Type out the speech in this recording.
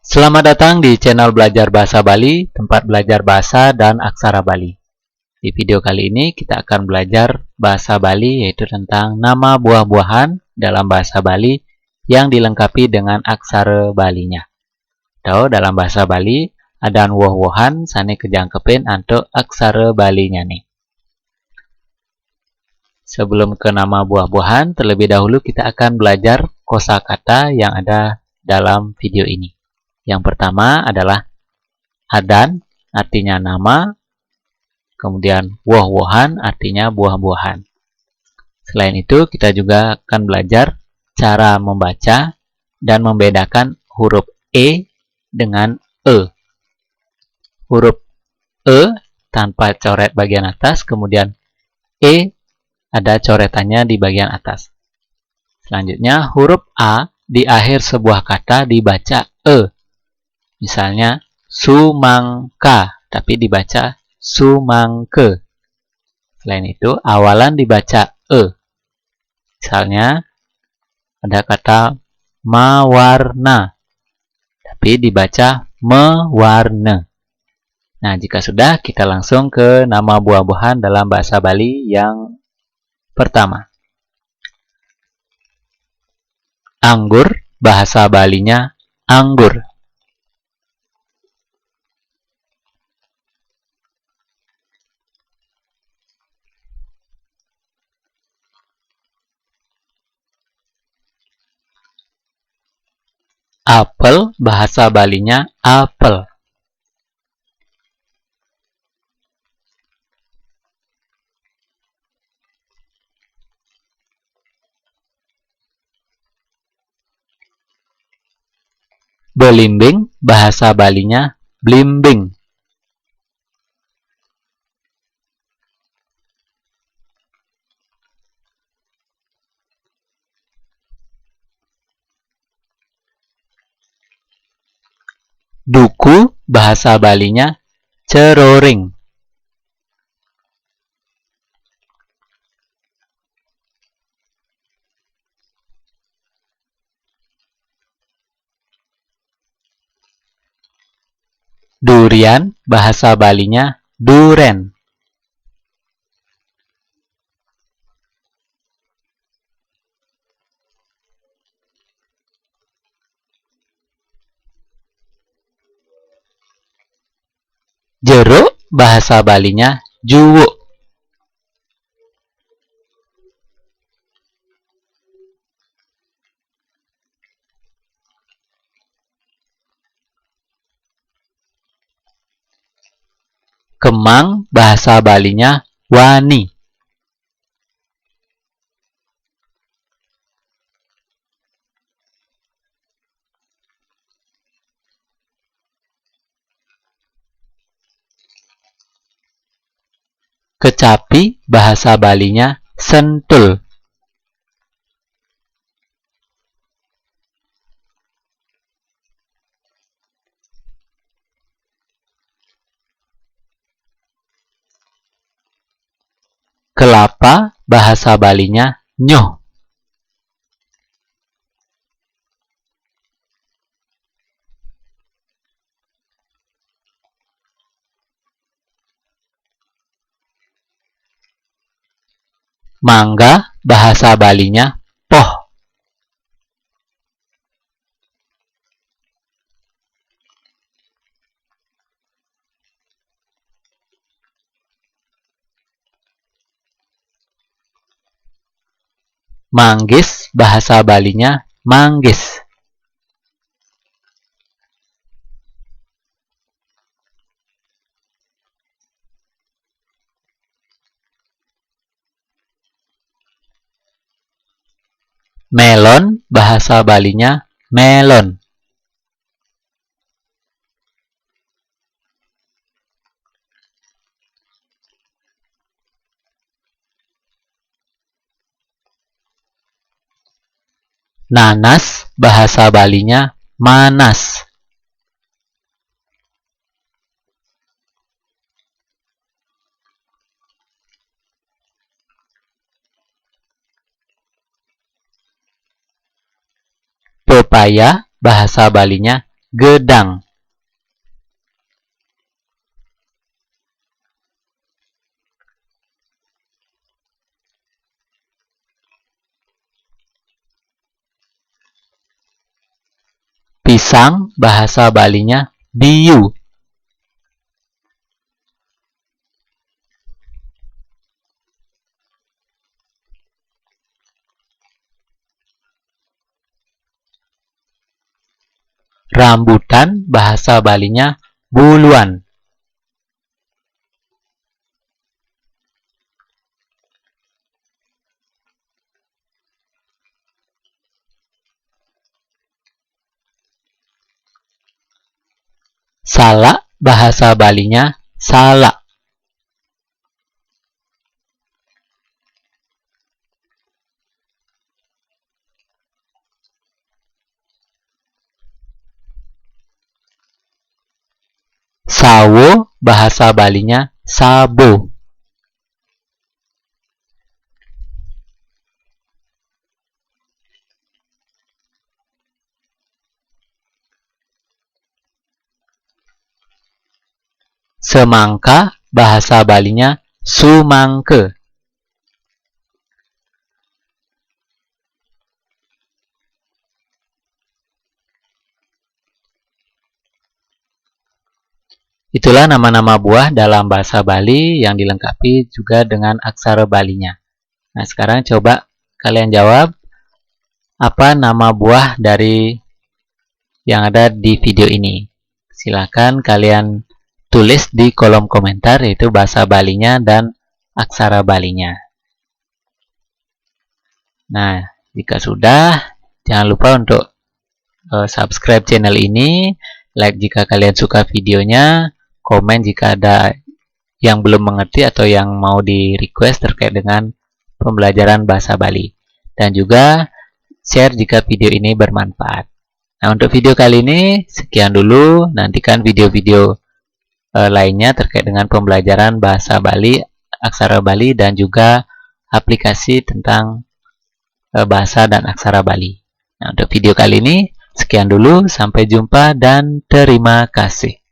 Selamat datang di channel Belajar Bahasa Bali, tempat belajar bahasa dan aksara Bali. Di video kali ini kita akan belajar bahasa Bali, yaitu tentang nama buah-buahan dalam bahasa Bali yang dilengkapi dengan aksara Balinya. Atau dalam bahasa Bali, ada woh-wohan sane kejangkepin untuk aksara Balinya nih. Sebelum ke nama buah-buahan, terlebih dahulu kita akan belajar kosakata yang ada dalam video ini. Yang pertama adalah adan, artinya nama, kemudian woh-wohan, artinya buah-buahan. Selain itu, kita juga akan belajar cara membaca dan membedakan huruf E dengan E. Huruf E tanpa coret bagian atas, kemudian E ada coretannya di bagian atas. Selanjutnya, huruf A di akhir sebuah kata dibaca E. Misalnya, sumangka, tapi dibaca sumangke. Selain itu, awalan dibaca E. Misalnya, ada kata mawarna, tapi dibaca mewarna. Nah, jika sudah, kita langsung ke nama buah-buahan dalam bahasa Bali yang pertama. Anggur, bahasa Balinya anggur. Apel, bahasa Balinya apel. Belimbing, bahasa Balinya blimbing. Duku, bahasa Balinya ceroring. Durian, bahasa Balinya duren. Jeruk, bahasa Balinya juwuk. Kemang, bahasa Balinya wani. Kecapi, bahasa Balinya sentul. Kelapa, bahasa Balinya nyoh. Mangga, bahasa Balinya poh. Manggis, bahasa Balinya manggis. Melon, bahasa Balinya melon. Nanas, bahasa Balinya manas. Pepaya, bahasa Balinya gedang. Pisang, bahasa Balinya biu. Rambutan, bahasa Balinya buluan. Salak, bahasa Balinya salak. Sawo, bahasa Balinya sabo. Semangka, bahasa Balinya sumangke. Itulah nama-nama buah dalam bahasa Bali yang dilengkapi juga dengan aksara Balinya. Nah, sekarang coba kalian jawab apa nama buah dari yang ada di video ini. Silakan kalian tulis di kolom komentar, yaitu bahasa Balinya dan aksara Balinya. Nah, jika sudah, jangan lupa untuk subscribe channel ini, like jika kalian suka videonya, komen jika ada yang belum mengerti atau yang mau di request terkait dengan pembelajaran bahasa Bali. Dan juga share jika video ini bermanfaat. Nah, untuk video kali ini sekian dulu. Nantikan video-video lainnya terkait dengan pembelajaran bahasa Bali, aksara Bali, dan juga aplikasi tentang bahasa dan aksara Bali. Nah, untuk video kali ini sekian dulu. Sampai jumpa dan terima kasih.